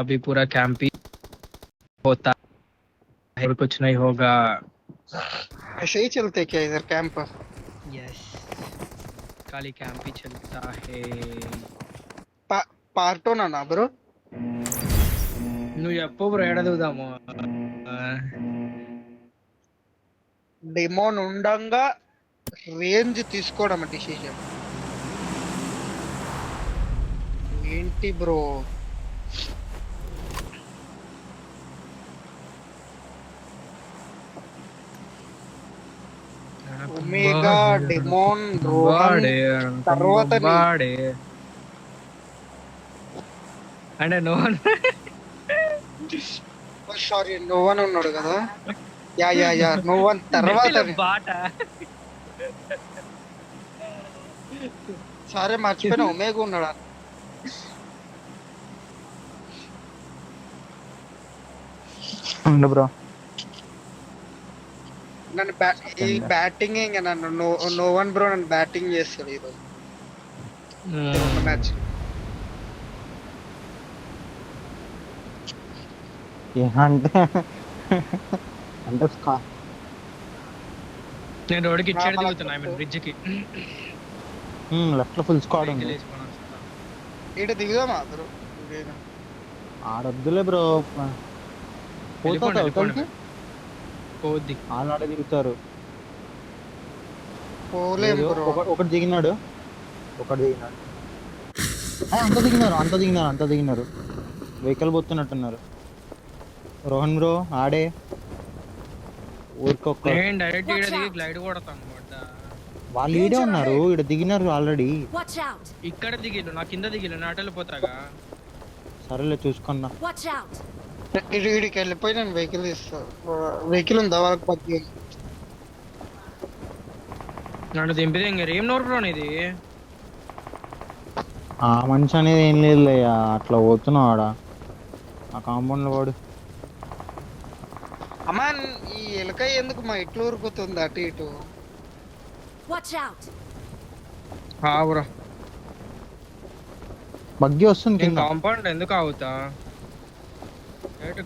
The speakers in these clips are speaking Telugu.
अभी पूरा कैंप ही होता है, कुछ नहीं होगा। ऐसे ही चलते क्या इधर कैंप? यस, खाली कैंप ही चलता है। పార్టోనా నా బ్రో? నువ్వు చెప్పు బ్రో, ఏడ దిగుదాము? డెమోన్ ఉండంగా రేంజ్ తీసుకోవడం డిసిషన్ ఏంటి బ్రో? ఒమేగా, డెమోన్, రోహన్ తర్వాత అంటే నోవన్. సారీ, నోవన్ ఉన్నాడు కదా. యా నోవన్ తర్వాత బాట. సరే మర్చిపోయినా, ఒమేగా ఉన్నాడు. బ్రో నన్ను ఈ బ్యాటింగ్ ఇంకా నన్ను నోవన్ బ్రో నన్ను బ్యాటింగ్ చేస్తాడు ఈరోజు మ్యాచ్. అంటే అంటే నేను రోడ్డుకి ఇచ్చేది దిగుతున్నా, ఐ మీన్ బ్రిడ్జ్ కి. లెఫ్ట్ లో ఫుల్ స్క్వాడ్ ఉంది. ఈడ దిగుదామా బ్రో? ఆడొద్దులే బ్రో, పోద్ది. ఆనాడే దిగుతారు. పోలేము బ్రో. ఒకటి దిగినాడు. అంత దిగినారు. వెహికల్ పోతున్నట్టున్నారు. రోహన్ బ్రో ఆడే వాళ్ళు ఈడే ఉన్నారు. ఇక్కడ దిగినారు ఆల్రెడీ. ఇక్కడ దిగిలు, నా కింద దిగిలు, నా అటలు పోతాగా. సరేలే చూసుకున్నా. ఇడికి వెళ్ళిపోయి నేను వెహికల్ ఇస్తా. వెహికల్ ఉందా వాళ్ళకి? పచ్చి నన్ను దింపితే ఇంక ఏం నోరు బ్రో ఇది. ఆ మనిషి అనేది ఏం లేదు అట్లా పోతున్నావు ఆడ ఆ కాంపౌండ్ లో వాడు. అమ్మా ఈ ఎలకాయ ఎందుకు మా ఇట్లు ఊరుకుతుంది అటు ఇటు? బ్రో బగ్గి వస్తుంది కింద. కాంపౌండ్ ఎందుకు ఆగుతా,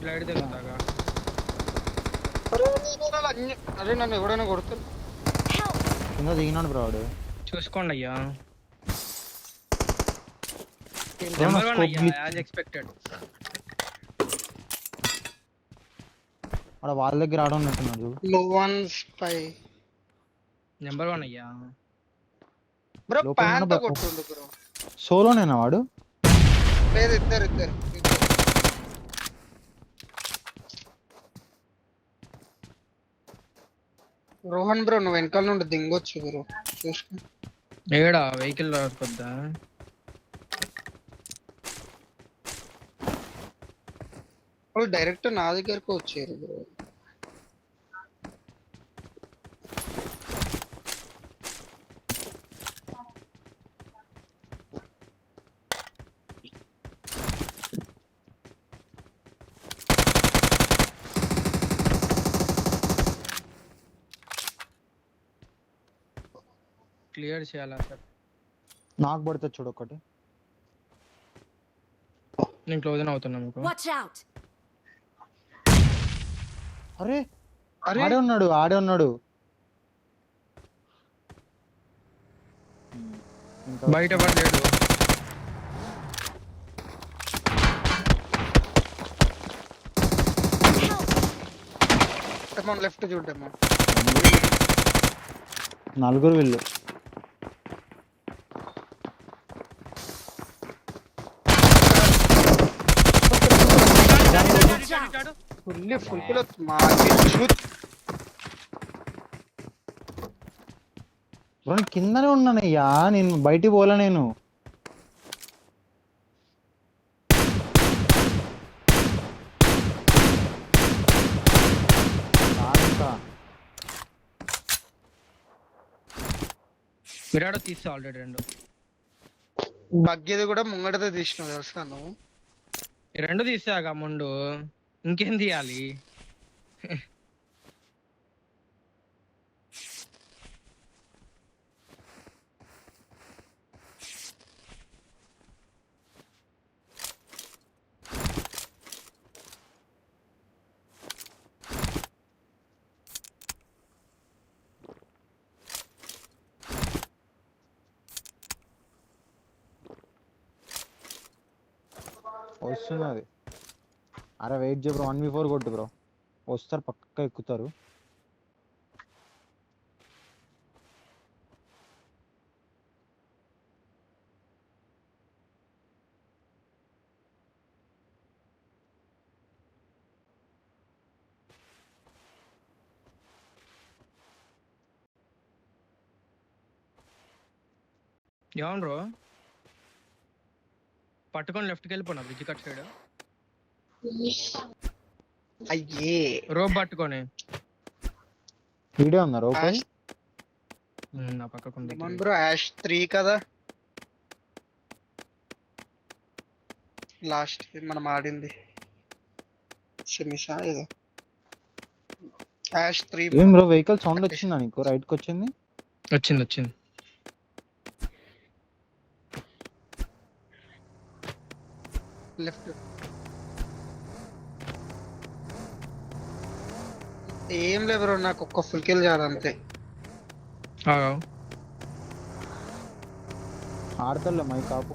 గ్లైడ్ దిగుతాగా. అరే నన్ను ఎవడైనా కొడుతుంది. కింద దిగినాడు బ్రో వాడు. చూసుకోండి అయ్యా. ఎక్స్పెక్టెడ్. వాళ్ళ దగ్గర ఆడ ఉన్నట్టున్నాడు. నెంబర్ 1 అయ్యా. బ్రో ప్యాంట్ కొట్టుండు బ్రో. సోలోనేనా వాడు? లేదు, ఇద్దరు. రోహన్ బ్రో నువ్వు వెనకాల నుండి దిగొచ్చు బ్రో, చూసుకో. ఏడా వెహికల్ కొద్దా వాళ్ళు డైరెక్ట్ నా దగ్గరకు వచ్చారు బ్రో. క్లియర్ చేయాలా సార్? నాకు పడితే చూడు ఒకటి. నేను క్లోజ్ అవుతున్నా మీకు. అరే ఆడే ఉన్నాడు. బయట పడలేడు. లెఫ్ట్ చూడమ్మా. నలుగురు వీళ్ళు. కిందనే ఉన్నానయ్యా, నేను బయటికి పోలే. నేను విరాడ తీస్తా ఆల్రెడీ 2. బగ్గేది కూడా ముంగడతో తీసినావు తెలుసా నువ్వు? 2 తీసాగా ముందు, ఇంకేం తీయాలి? వస్తున్నది. అరే వెయిట్ చేయ బ్రో, 1v4 కొట్టు బ్రో, వస్తారు పక్క ఎక్కుతారు. ఏమన్నా బ్రో పట్టుకొని లెఫ్ట్కి వెళ్ళిపోనా బ్రిడ్జ్ కట్ సైడ్ అయ్యే రోప్ పట్టుకొని వీడియో ఉన్నారు ఓకే. యాష్ నా పక్కకు ఉంది. బ్రో యాష్ 3 కదా లాస్ట్ మనం ఆడింది సెమిసా ఏదో. యాష్ 3 ఏం బ్రో వెహికల్ సౌండ్ వచ్చిందా నీకు? రైట్ కి వచ్చింది. వచ్చింది లెఫ్ట్. ఏం లేదు బ్రో, నాకు ఒక్క ఫుల్ కిల్ చాలు అంతే. ఆడతలే మై కాపు.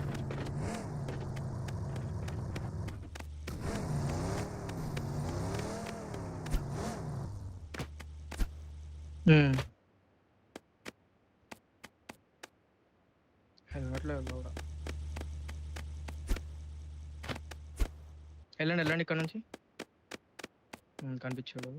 హెల్మెట్ లేదు కూడా. వెళ్ళండి ఇక్కడ నుంచి. కనిపించాడు.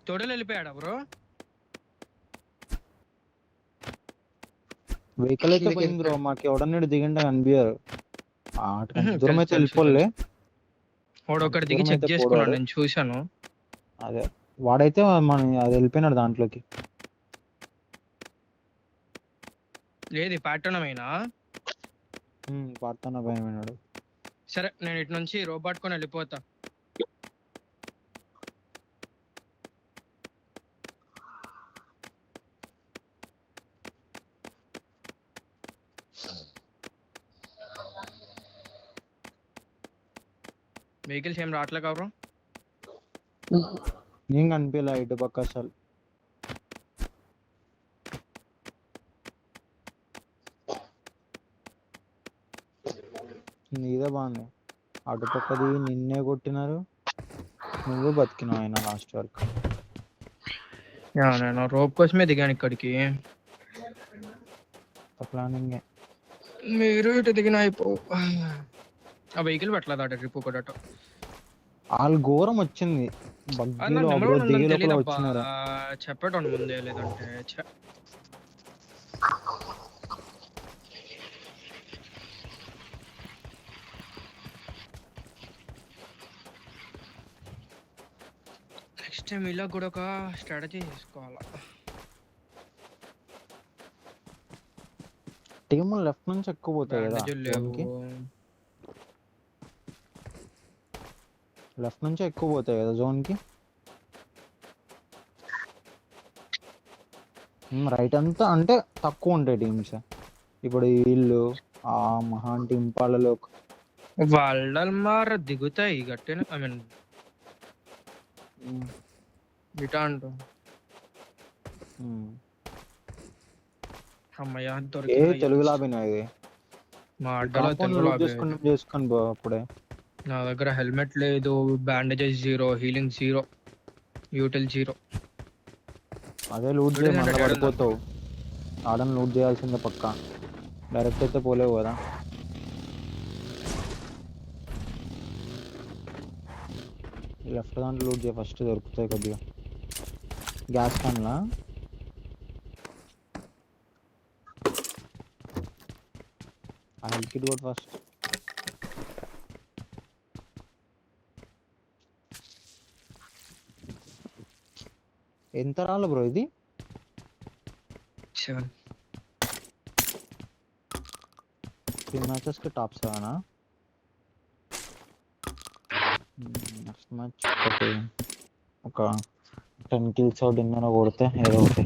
తోడలు వెళ్ళిపోయాడా బ్రో? వెహికల్ అయితే పోయింది బ్రో, మాకు ఎవడన్నాడు దిగండి కనిపించారు. దూరం అయితే వెళ్ళిపోలే. ఒకటి దిగి చెక్ చేసుకున్నాను, నేను చూశాను. అదే వాడైతే మన అది వెళ్ళిపోయినాడు దాంట్లోకి. లేదు పాటనమైనా పాడుతున్న భయం అయినాడు. సరే నేను ఇటు నుంచి రోబ్ పట్టుకొని వెళ్ళిపోతా. వెహికల్స్ ఏం రావట్లే బ్రో. ఏం కనిపించలే ఇటు పక్క అసలు. నీదే బాగుంది, అటు పక్కది నిన్నే కొట్టినారు, నువ్వు బతికినావు ఆయన లాస్ట్ వరకు. నేను రోప్ కోసమే దిగాను ఇక్కడికి. ప్లానింగ్ మీరు ఇటు దిగిన అయిపో. ఆ వెహికల్ పెట్టలేదు అట ట్రిప్ ఒకటి. వాళ్ళు ఘోరం వచ్చింది. చెప్పటం ముందే లేదంటే నెక్స్ట్ టైం ఇలా కూడా ఒక స్ట్రాటజీ చేసుకోవాలా. టీమ్ లెఫ్ట్ నుంచి ఎక్కువ పోతాయి కదా, లెఫ్ట్ నుంచి ఎక్కువ పోతాయి కదా జోన్ కి. రైట్ అంతా అంటే తక్కువ ఉంటాయి టీమ్స్. ఇప్పుడు వీళ్ళు ఆ మహాన్ టీం పాలలో వాళ్ళ మార దిగుతాయి గట్టిన. ఐ మీన్ ఇటా అంటూ అమ్మయ్య తెలుగు లాబినా ఇది. మా అడ్డలో చేసుకొని పో. అప్పుడే నా దగ్గర హెల్మెట్ లేదు, బ్యాండేజెస్ 0, హీలింగ్ 0, యూటిల్ 0. అదే లూట్ చేయ మళ్ళీ పడిపోతావు. ఆడని లూట్ చేయాల్సిందే పక్క, డైరెక్ట్ అయితే పోలేవు కదా. లెఫ్ట్ దాంట్లో లూట్ చేయ, ఫస్ట్ దొరుకుతాయి కొద్దిగా. గ్యాస్ క్యాన్లా ఆ హెల్త్ కిట్ కూడా ఫస్ట్. ఎంత రాళ్ళు బ్రో ఇది? 7. 3 మ్యాచెస్ కి టాప్ 7. నెక్స్ట్ మ్యాచ్ ఒక 10 కిల్స్ డిన్నర్ కొడితే ఏదో ఒకటి.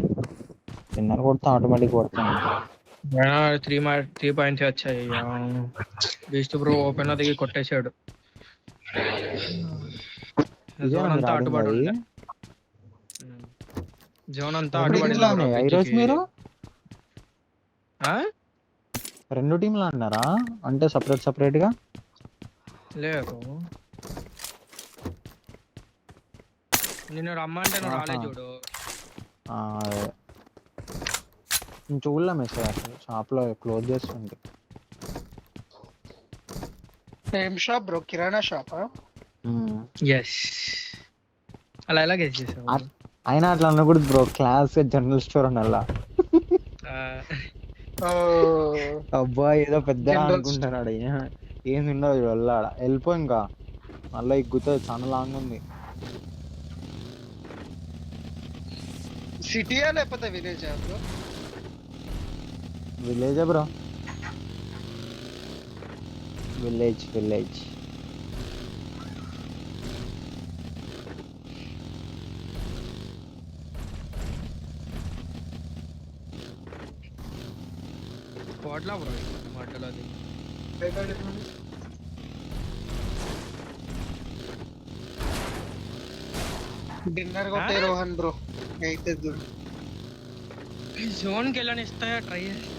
డిన్నర్ కొడితే ఆటోమేటిక్ కొడతాను. త్రీ 3 పాయింట్స్ వచ్చాయి. బీస్ట్ బ్రో ఓపెన్ లో దిగి కొట్టేశాడు. ఇదేనా జోన్ మీరు అంతా ఆడింది అటుబడి అది? ఉండే. జోన్ అంతా రెండు అటుబడి టీంలు ఉంది బ్రో ఆడినాయా ఈరోజు బ్రిడ్జికి. మీరు? ఆ? రెండు టీంలు ఆడినారా అంటే సపరేట్ గా? లేదు, నిన్ను రమ్మంటే నువ్వు రాలే ఆహా. చూడు. అదే. నేను చూడలే మెసేజ్ అసలు, షాప్ లో క్లోజ్ చేస్తుంది. ఏం షాప్ బ్రో? కిరాణా షాపా? ఎస్. అలా ఎలా గెస్ చేసావు? అయినా అట్లా అనకూడదు బ్రో, క్లాస్ జనరల్ స్టోర్ అన్నల్లా. ఆ, ఓ అబ్బా ఏదో పెద్ద జనరల్ అనుకుంటున్నాడు. ఏం ఉండదు వెళ్ళాడ, వెళ్ళిపో ఇంకా. మళ్ళీ ఎగ్గుతుంది, చాలా లాంగ్ ఉంది. సిటీయా లేకపోతే విలేజా బ్రో? విలేజే బ్రో, విలేజ్. స్పాట్లా బ్రో మధ్యలో అది. డిన్నర్ కొట్టే రోహన్ బ్రో అయితే చూడు. జోన్కి వెళ్ళని ఇస్తాయా ట్రై చేస్తా.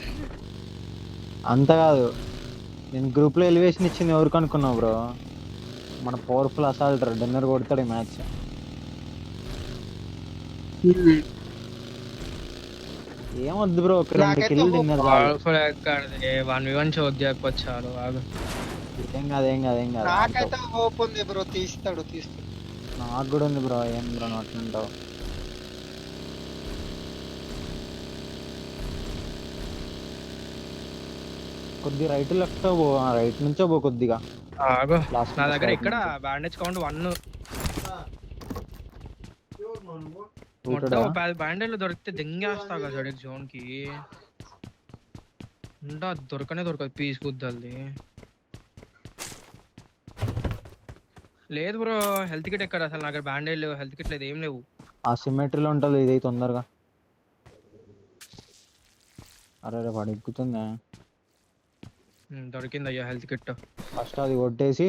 అంత కాదు, నేను గ్రూప్ లో ఎలివేషన్ ఇచ్చింది ఎవరికి అనుకున్నావు బ్రో? మన పవర్ఫుల్ అసాల్టర్ డిన్నర్ కొడతాడు ఈ మ్యాచ్. ఏమొద్దు బ్రో, ఒక 2 నాకైతే కిల్ డిన్నర్ చాలు. పవర్ఫుల్ ఎక్కడిది 1v1 చోద్య అయిపోవచ్చు చాలు. ఆగు. ఏం కాదు. నాకైతే హోప్ ఉంది బ్రో, తీస్తాడు. నాకు కూడా ఉంది బ్రో, ఏం బ్రో నువ్వు అట్లుంటావు? కొద్ది రైట్ లెఫ్ట్ పో, రైట్ నుంచో పో కొద్దిగా. ఆగు, Last నా match దగ్గర right ఇక్కడ నుంచి. Bandage count 1. Rooted ఆ? మొత్తం బ్యాండేజ్ దొరికితే దెంగేస్తా కదా జోన్ కి. ఉంటా దొరకదు పీస్ కుద్దల్ది. లేదు బ్రో, హెల్త్ కిట్ ఎక్కడ అసలు? నా దగ్గర బ్యాండేజ్ లేవు, హెల్త్ కిట్ లేదు, ఏం లేవు. ఆ సిమెట్రీలో ఉంటుంది ఇది తొందరగా. అరే వాడు ఎక్కుతుందా? దొరికింది అయ్యా హెల్త్ కిట్. ఫస్ట్ అది కొట్టేసి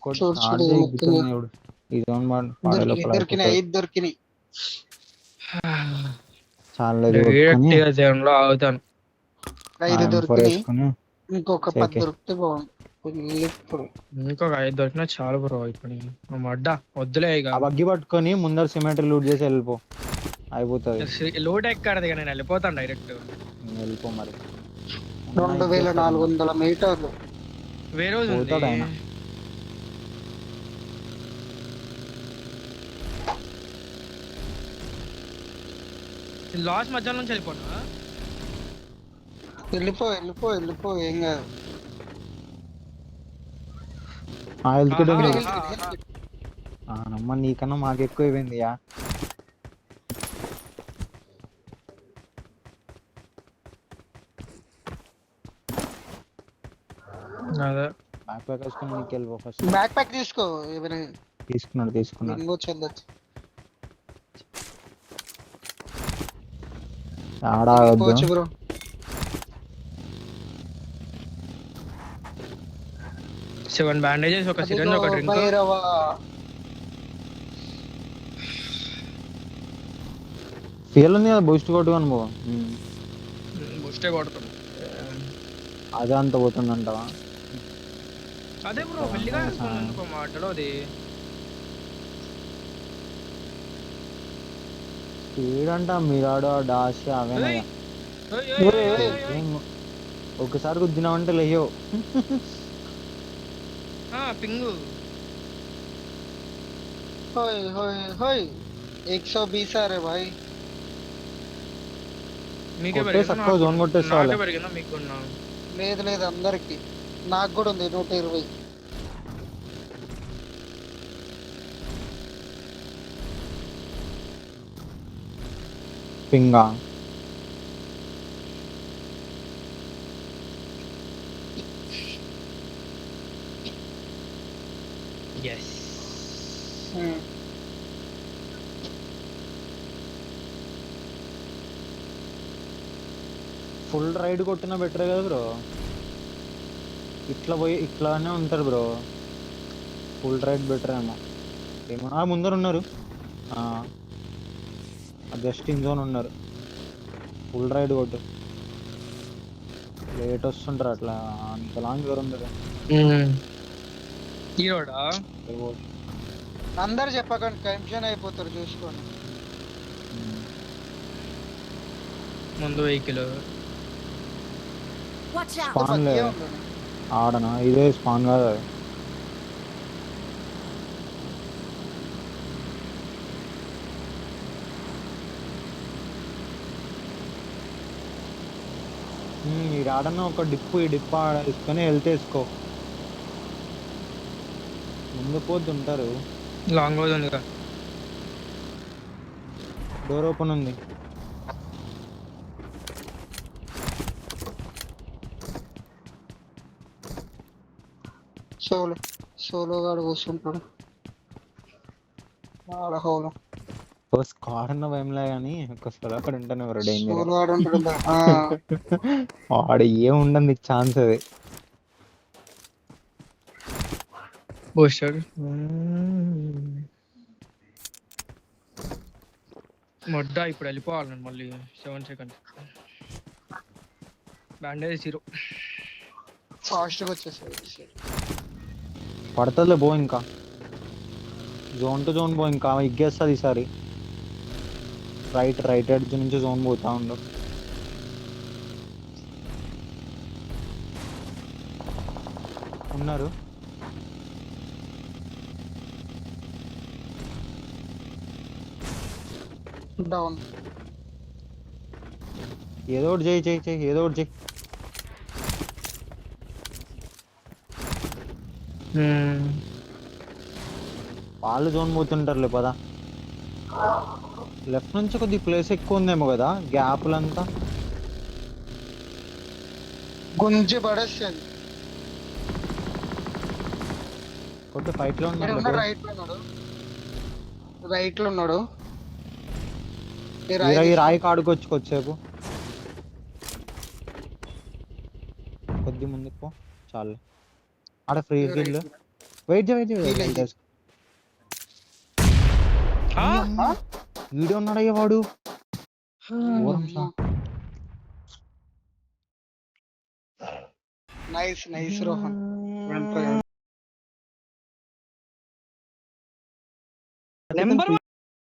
చూడు, ఎక్కుతుంది చూడు. ఈ జోన్ పాడే లోపల దొరికినాయి. చాలా జోన్ లో ఆగుతాను. 5 దొరికినాయి. వేసుకుని ఇంకొక 10 దొరికితే బాగుంది. ఇంకొక 5 దొరికినా చాలు బ్రో. ఇప్పుడు అడ్డా వద్దులే ఇక. ఆ బగ్గి పట్టుకొని ముందర సిమెట్రీ లూట్ చేసి వెళ్ళిపో, అయిపోతుంది. లోడ్ ఎక్కడది, నేను వెళ్ళిపోతాను డైరెక్ట్. వెళ్ళిపో మరి. 2400 మీటర్లు. వేరే రోజు ఉంది. పోతాడు ఆయన. లాస్ట్ మధ్యాహ్నం నుంచి వెళ్ళిపోనా? వెళ్ళిపో ఏం కాదు. నమ్మ నీకన్నా మాకు ఎక్కువ అయిపోయింది. అదే బ్యాక్ ప్యాక్ వేసుకుని నీకు వెళ్ళిపో ఫస్ట్. బ్యాక్ ప్యాక్ తీసుకో. తీసుకున్నాడు. చెందొచ్చు. ఆడవద్దు బ్రో. సెవెన్ బ్యాండేజెస్, ఒక సిరంజ్, ఒక డ్రింక్. ఫీల్ ఉంది కదా, బూస్ట్ కొట్టుకొని పో. బూస్టే కొడతాం. అదే అంత పోతుందంటావా? అదే బ్రో, పెళ్లిగా వేసుకో మాటలో అది. స్పీడ్ అంట మిరాడో డాష్ అవేనా? ఒకసారి గుద్దినామంటే లేయో. పింగు 120 आ रहे भाई. మీకే జోన్ కొట్టేసుకోవాలి. పెరిగిందా మీకు? లేదు అందరికి. నాకు కూడా ఉంది 120. పింగా ఎస్. ఫుల్ రైడ్ కొట్టినా బెటర్ కదా బ్రో. ఇట్లా పోయి ఇట్లానే ఉంటారు బ్రో. ఫుల్ రైడ్ బెటర్ ఏమో. ఏమో ముందర ఉన్నారు. జస్ట్ ఇన్ జోన్ ఉన్నారు. ఫుల్ రైడ్ కొట్టు. లేట్ వస్తుంటారు అట్లా. అంత లాంగ్ ఎవరు ఉండదు. హీరోడా అందరు చెప్పకండి కన్ఫ్యూజన్ అయిపోతారు చూసుకోండి. ముందు వెహికల్ Watch out! స్పాన్ బగ్గే లేదు ఉండదు. ఆడనా. ఇదే స్పాన్ కాదు అది. ఈ ఆడన్నా ఒక డిప్పు ఈ డిప్ వేసుకొని వెళ్తే వేసుకో. ముందు పోద్దు ఉంటారు. లాంగ్ రోజు ఉంది కదా. డోర్ ఓపెన్ ఉంది. సోలో గాడు కూర్చుంటాడు ఆడ హోలో. ఓ స్క్వాడ్ అన్న భయంలే కానీ ఒక్కసారి అక్కడ ఉంటాను ఎవరు డేంజర్. సోలో గాడు ఉంటాడు. ఆడ ఏం ఉండదు నీకు ఛాన్స్ అది. బూస్టర్ మొడ్డ ఇప్పుడు వెళ్ళిపోవాలి నేను మళ్ళీ 7 seconds. బ్యాండేజ్ 0. ఫాస్ట్ గా వచ్చేసాడు. పడుతుందిలే పో. ఇంకా జోన్ టు జోన్ పో. ఇంకా ఇగ్గేస్తుంది ఈసారి. రైట్ ఎడ్జ్ నుంచి జోన్ పోతా ఉండు. ఉన్నారు. డౌన్. ఏదో ఒకటి చేయి ఏదో ఒకటి చేయి. వాళ్ళు జోన్ పోతుంటారులే పదా. లెఫ్ట్ నుంచి కొద్ది ప్లేస్ ఎక్కువ ఉందేమో కదా గ్యాప్లంతా. గుంజి పడేస్తుంది. కొద్ది ఫైట్ లో ఉన్నారు. రైట్ లో ఉన్నాడు. ఈ రాయి కాడుకొచ్చు కొద్దిసేపు. కొద్ది ముందుకు పో చాలు. ఆడ ఫ్రీ ఫీల్డ్. వెయిట్ చేయి. వీడియో ఉన్నాడయ్యా వాడు. నైస్ రోహన్.